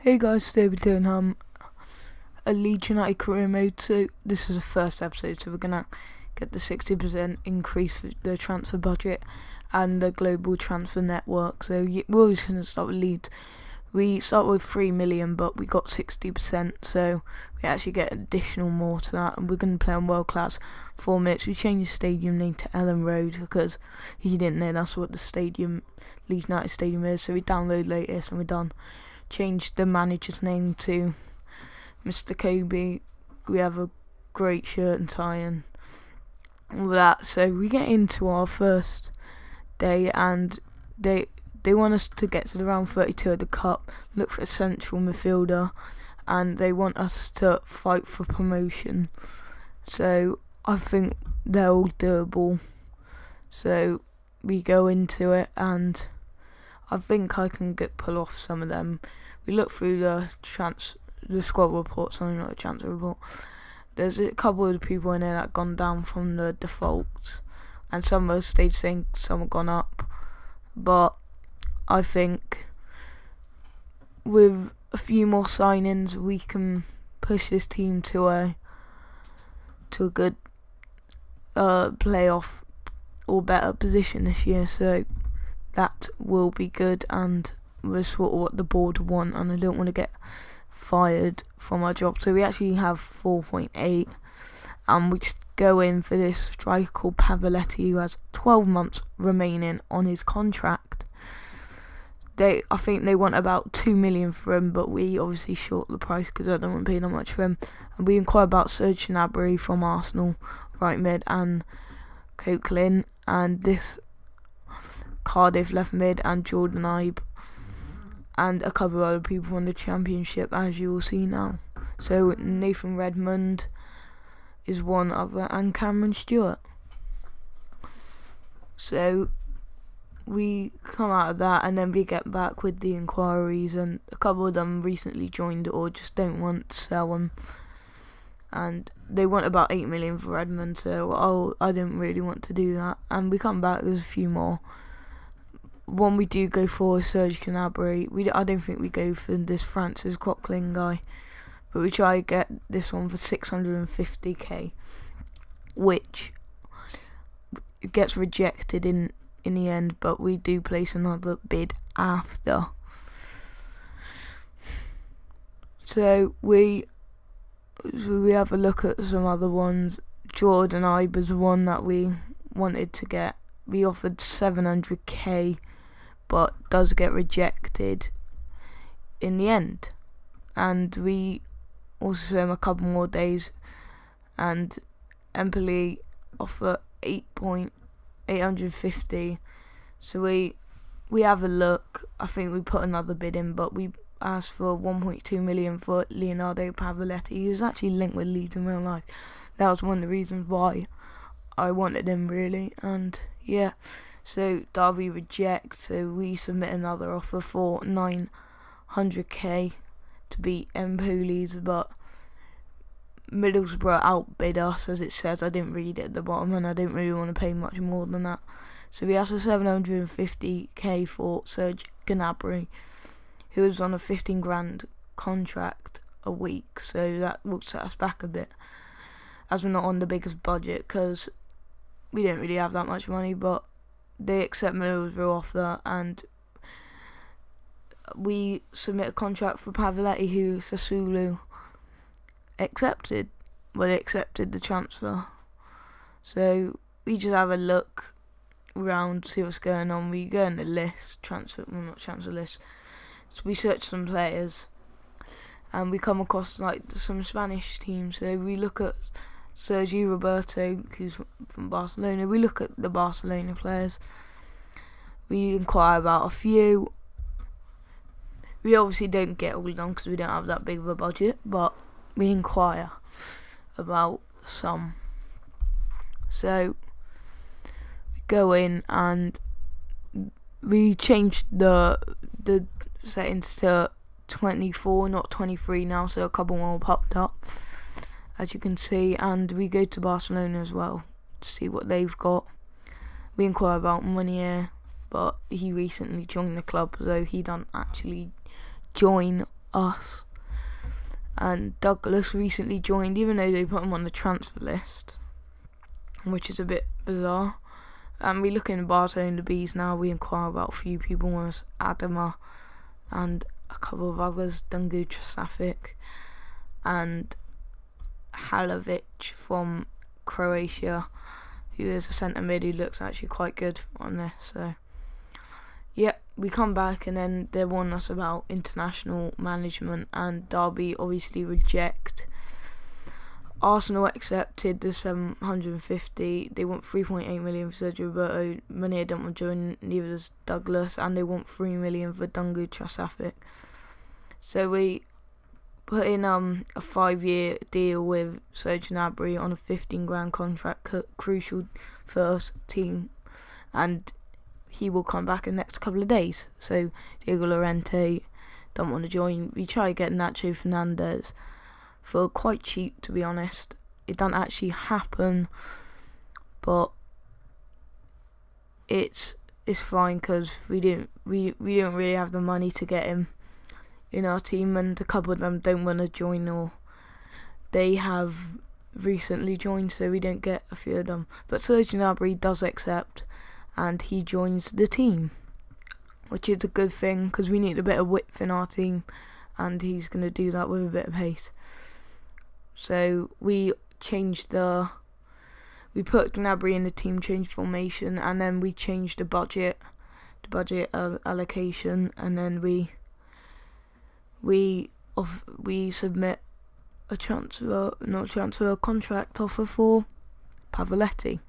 Hey guys, today we're doing a Leeds United career mode. So this is the first episode, so we're gonna get the 60% increase for the transfer budget and the global transfer network. So we're always gonna start with Leeds. We start with 3 million, but we got 60%, so we actually get additional more to that, and we're gonna play on world class 4 minutes. We changed the stadium name to Ellen Road because he didn't know that's what the stadium, Leeds United Stadium is. So we download latest and we're done. Changed the manager's name to Mr. Kobe. We have a great shirt and tie and all that. So we get into our first day, and they want us to get to the round 32 of the cup, look for a central midfielder, and they want us to fight for promotion. So I think they're all doable. So we go into it, and I think I can pull off some of them. We look through the squad report, something like a transfer report. There's a couple of the people in there that gone down from the defaults, and some have stayed the same, some have gone up. But I think with a few more signings, we can push this team to a good playoff or better position this year. So that will be good, and was sort of what the board want, and I don't want to get fired from our job. So we actually have 4.8, and we go in for this striker called Pavoletti, who has 12 months remaining on his contract. I think they want about 2 million for him, but we obviously short the price because I don't want to pay that much for him. And we inquire about Serge Gnabry from Arsenal, right mid, and Coquelin, and this Cardiff left mid, and Jordan Ibe, and a couple of other people from the Championship, as you will see now. So Nathan Redmond is one other, and Cameron Stewart. So we come out of that, and then we get back with the inquiries, and a couple of them recently joined or just don't want to sell them. And they want about 8 million for Redmond, so I didn't really want to do that. And we come back, there's a few more. One we do go for Serge Gnabry. I don't think we go for this Francis Coquelin guy, but we try to get this one for 650k, which gets rejected in the end, but we do place another bid after. So we have a look at some other ones. Jordan Ibe is the one that we wanted to get. We offered 700k, but does get rejected in the end. And we also show him a couple more days, and Empoli offer 850. So we have a look. I think we put another bid in, but we asked for 1.2 million for Leonardo Pavoletti. He was actually linked with Leeds in real life. That was one of the reasons why I wanted him, really. And yeah, so Derby reject, so we submit another offer for 900k to beat Empoli's, but Middlesbrough outbid us, as it says. I didn't read it at the bottom, and I didn't really want to pay much more than that. So we asked for 750k for Serge Gnabry, who was on a 15 grand contract a week, so that will set us back a bit, as we're not on the biggest budget, because we don't really have that much money. But they accept Middlesbrough offer, and we submit a contract for Pavoletti, who Sassuolo accepted. Well, they accepted the transfer. So we just have a look around, see what's going on. We go in the list, not transfer list. So we search some players, and we come across like some Spanish teams. So we look at Sergio Roberto, who's from Barcelona. We look at the Barcelona players. We inquire about a few. We obviously don't get all of them because we don't have that big of a budget, but we inquire about some. So we go in, and we changed the settings to 24, not 23 now, so a couple more popped up, as you can see. And we go to Barcelona as well to see what they've got. We inquire about Meunier, but he recently joined the club, so he don't actually join us. And Douglas recently joined, even though they put him on the transfer list, which is a bit bizarre. And we look in Barcelona the Bees now. We inquire about a few people, one was Adama and a couple of others, Dungu Trasafic and Halovic from Croatia, who is a centre mid who looks actually quite good on this. So yeah, we come back and then they warn us about international management, and Derby obviously reject. Arsenal accepted the 750. They want 3.8 million for Sergio Roberto. Munir don't want to join, neither does Douglas, and they want 3 million for Dungu Trasafic. So we put in a 5-year deal with Serge Gnabry on a 15 grand contract, crucial for us team, and he will come back in the next couple of days. So Diego Llorente don't want to join. We try to get Nacho Fernandez for quite cheap, to be honest. It doesn't actually happen, but it's fine because we don't really have the money to get him in our team, and a couple of them don't want to join, or they have recently joined, so we don't get a few of them. But Serge Gnabry does accept, and he joins the team, which is a good thing because we need a bit of width in our team, and he's going to do that with a bit of pace. So we put Gnabry in the team, changed formation, and then we changed the budget allocation, and then we submit a contract offer for Pavoletti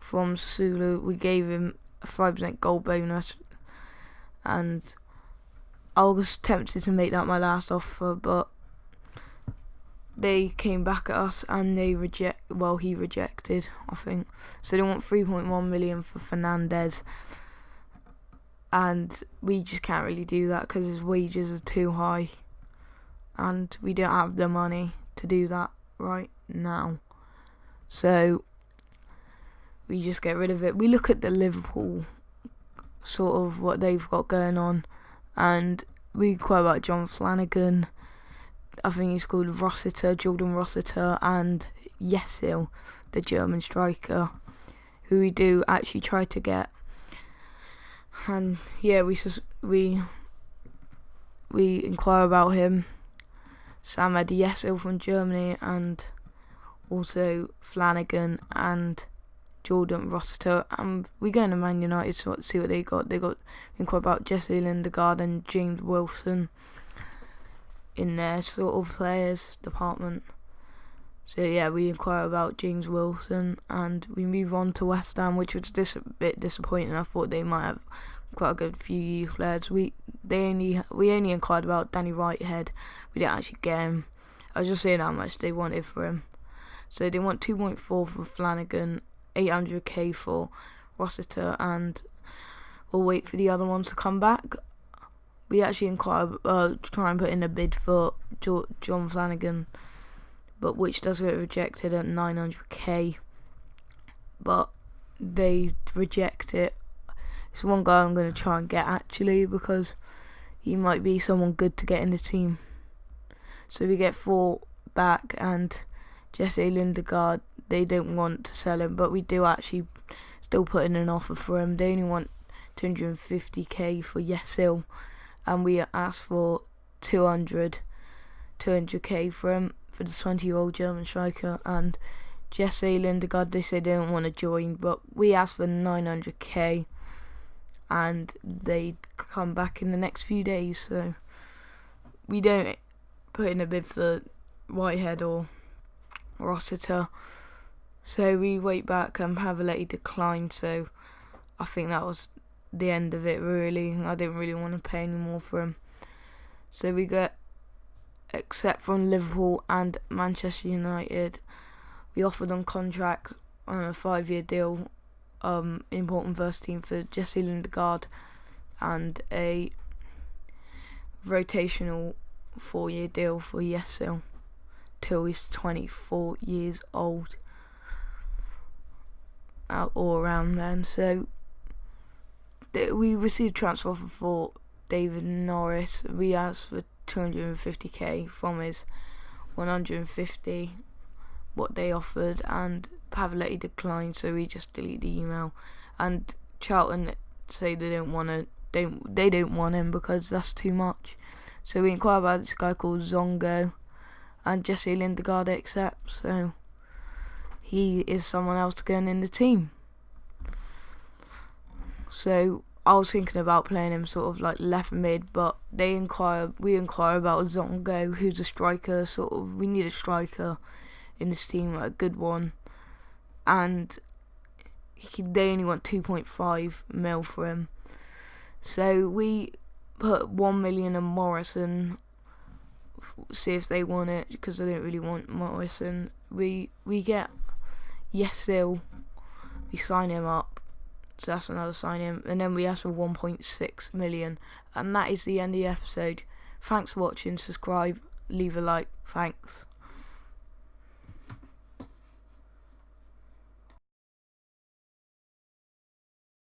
from Sassuolo. We gave him a 5% goal bonus, and I was tempted to make that my last offer, but they came back at us and he rejected, I think. So they want 3.1 million for Fernandez, and we just can't really do that because his wages are too high, and we don't have the money to do that right now. So we just get rid of it. We look at the Liverpool, sort of what they've got going on, and we inquire about John Flanagan. I think he's called Jordan Rossiter, and Yesil, the German striker, who we do actually try to get. And yeah, we inquire about him. Samad Yesil from Germany, and also Flanagan and Jordan Rossiter. And we go into Man United to see what they got. We inquire about Jesse Lindegaard and James Wilson in their sort of players department. So yeah, we inquire about James Wilson, and we move on to West Ham, which was a bit disappointing. I thought they might have quite a good few youth players. We only inquired about Danny Whitehead. We didn't actually get him. I was just saying how much they wanted for him. So they want 2.4 for Flanagan, 800k for Rossiter, and we'll wait for the other ones to come back. We actually try and put in a bid for John Flanagan, but which does get rejected at 900k. But they reject it. It's one guy I'm going to try and get actually, because he might be someone good to get in the team. So we get 4 back, and Jesse Lindegaard, they don't want to sell him, but we do actually still put in an offer for him. They only want 250k for Yesil, and we asked for 200k for him, for the 20-year-old German striker. And Jesse Lindegaard, they say they don't want to join, but we asked for 900k, and they come back in the next few days. So we don't put in a bid for Whitehead or Rossiter. So we wait back, and Pavoletti declined. So I think that was the end of it, really. I didn't really want to pay any more for him. So we get accept from Liverpool and Manchester United. We offered them contracts on a 5-year deal, important first team for Jesse Lindegaard, and a rotational 4-year deal for Yesil till he's 24 years old, or around then. So we received transfer offer for David Norris. We asked for 250k from his 150 what they offered, and Pavletti declined, so we just delete the email. And Charlton say they don't want him because that's too much. So we inquire about this guy called Zongo, and Jesse Lindegaard accepts. So he is someone else going in the team. So I was thinking about playing him sort of like left mid, but we inquire about Zongo, who's a striker. We need a striker in this team, like a good one, and they only want 2.5 mil for him. So we put 1 million on Morrison, see if they want it, because I don't really want Morrison. We get Yesil, we sign him up, so that's another sign in, and then we ask for 1.6 million, and that is the end of the episode. Thanks for watching, subscribe, leave a like, thanks.